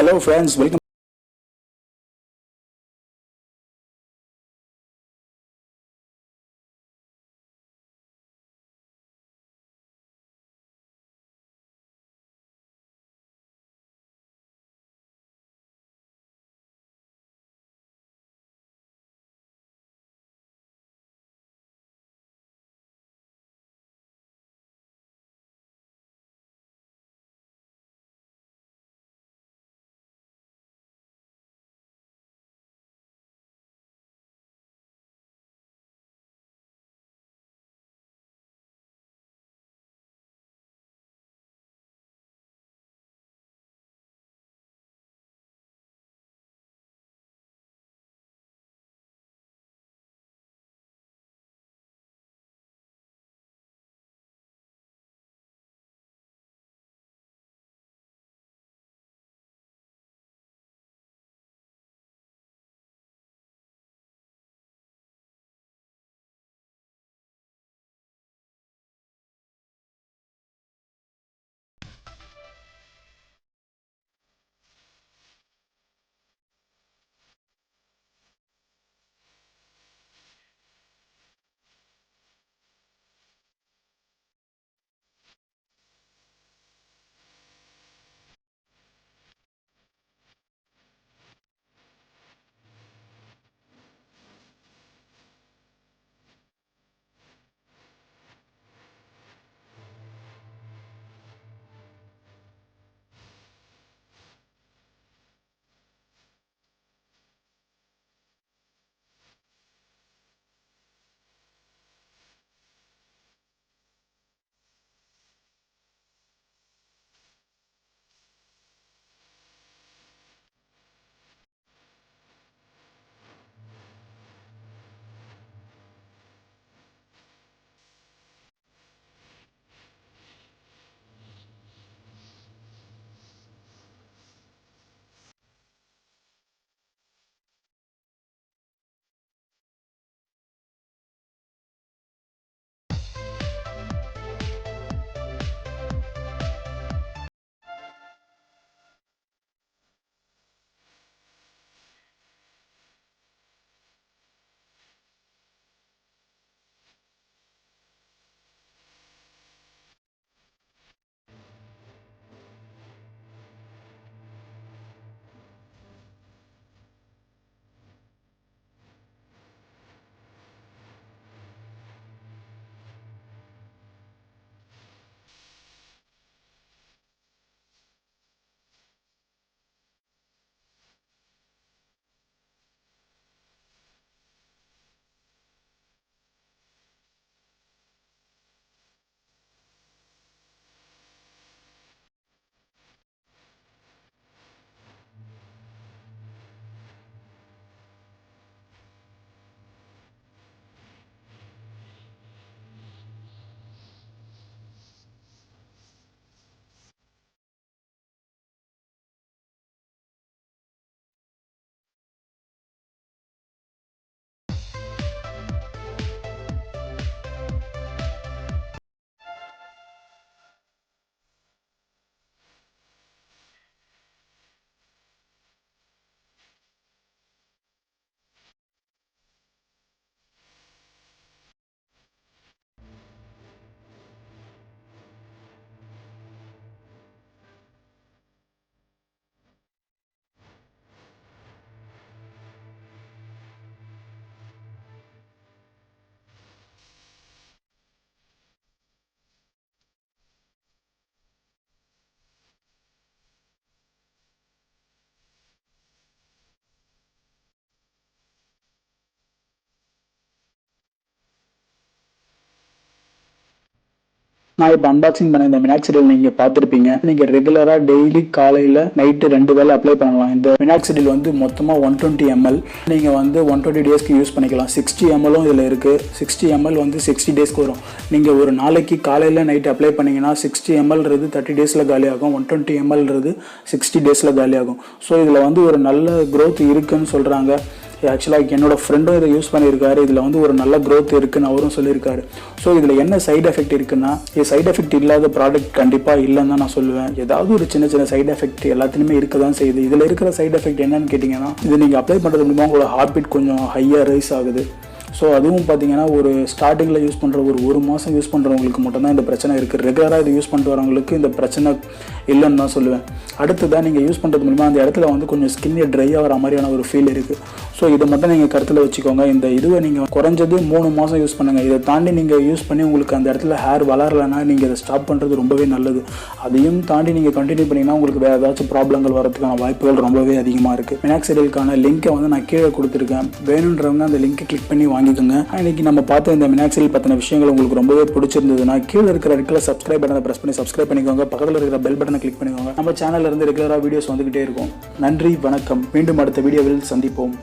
Hello friends, welcome. நான் இப்போ unboxing பண்ண இந்த மினாக்சிடில் நீங்கள் பார்த்துருப்பீங்க. நீங்கள் ரெகுலராக டெய்லி காலையில் நைட்டு 2 வேளை அப்ளை பண்ணலாம். இந்த மினாக்சிடில் வந்து மொத்தமாக 120 ml. நீங்கள் வந்து 120 டேஸ்க்கு யூஸ் பண்ணிக்கலாம். 60 ml இதில் இருக்குது. 60 ml வந்து 60 டேஸ்க்கு வரும். நீங்கள் ஒரு நாளைக்கு காலையில் நைட்டு அப்ளை பண்ணிங்கன்னா 60 mlன்றது 30 டேஸில் காலியாகும். 120 mlன்றது 60 டேஸில் காலியாகும். ஸோ இதில் வந்து ஒரு நல்ல க்ரோத் இருக்குதுன்னு சொல்கிறாங்க. ஆக்சுவலாக என்னோட ஃப்ரெண்டும் இதை யூஸ் பண்ணியிருக்காரு. இதில் வந்து ஒரு நல்ல க்ரோத் இருக்குன்னு அவரும் சொல்லியிருக்காரு. ஸோ இதில் என்ன சைடு எஃபெக்ட் இருக்குன்னா, இது சைடு எஃபெக்ட் இல்லாத ப்ராடக்ட் கண்டிப்பாக இல்லைன்னு தான் நான் சொல்லுவேன். ஏதாவது ஒரு சின்ன சின்ன சைடு எஃபெக்ட் எல்லாத்துலேயுமே இருக்க தான் செய்யுது. இதில் இருக்கிற சைடு எஃபெக்ட் என்னன்னு கேட்டிங்கன்னா, இது நீங்கள் அப்ளை பண்ணுறது மூலமாக உங்களோட ஹார்ட் பீட் கொஞ்சம் ஹையாக ரைஸ் ஆகுது. ஸோ அதுவும் பார்த்தீங்கன்னா ஒரு ஸ்டார்டிங்கில் யூஸ் பண்ணுற ஒரு மாதம் யூஸ் பண்ணுறவங்களுக்கு மட்டும்தான் இந்த பிரச்சனை இருக்குது. ரெகுலராக இது யூஸ் பண்ணிட்டு வரவங்களுக்கு இந்த பிரச்சனை இல்லைன்னு தான் சொல்லுவேன். அடுத்ததான் நீங்கள் யூஸ் பண்ணுறது மூலமாக அந்த இடத்துல வந்து கொஞ்சம் ஸ்கின்னே ட்ரை ஆகிற மாதிரியான ஒரு ஃபீல் இருக்குது. ஸோ இதை மட்டும் நீங்கள் கருத்தில் வச்சுக்கோங்க. இந்த இதுவை நீங்கள் குறைஞ்சது 3 மாதம் யூஸ் பண்ணுங்கள். இதை தாண்டி நீங்கள் யூஸ் பண்ணி உங்களுக்கு அந்த இடத்துல ஹேர் வளரலைன்னா நீங்கள் இதை ஸ்டாப் பண்ணுறது ரொம்பவே நல்லது. அதையும் தாண்டி நீங்கள் கண்டினியூ பண்ணிங்கன்னா உங்களுக்கு வேறு ஏதாச்சும் ப்ராப்ளங்கள் வரதுக்கான வாய்ப்புகள் ரொம்பவே அதிகமாக இருக்குது. மினாக்சிடிலுக்கான லிங்க்கை வந்து நான் கீழே கொடுத்துருக்கேன். வேணுன்றவங்க அந்த லிங்க்கை கிளிக் பண்ணி வாங்கிக்கோங்க. இன்னைக்கு நம்ம பார்த்த இந்த மினாக்சிடில் பற்றின விஷயங்கள் உங்களுக்கு ரொம்பவே பிடிச்சிருந்ததுன்னா கீழே இருக்கிற ரெகுலர் சப்ஸ்கிரைப் பட்டனை ப்ரெஸ் பண்ணி சப்ஸ்கிரைப் பண்ணிக்கோங்க. பக்கத்தில் இருக்கிற பெல் பட்டனை கிளிக் பண்ணிக்கோங்க. நம்ம சேனல்ல இருந்து ரெகுலராக வீடியோஸ் வந்துகிட்டே இருக்கும். நன்றி, வணக்கம். மீண்டும் அடுத்த வீடியோவில் சந்திப்போம்.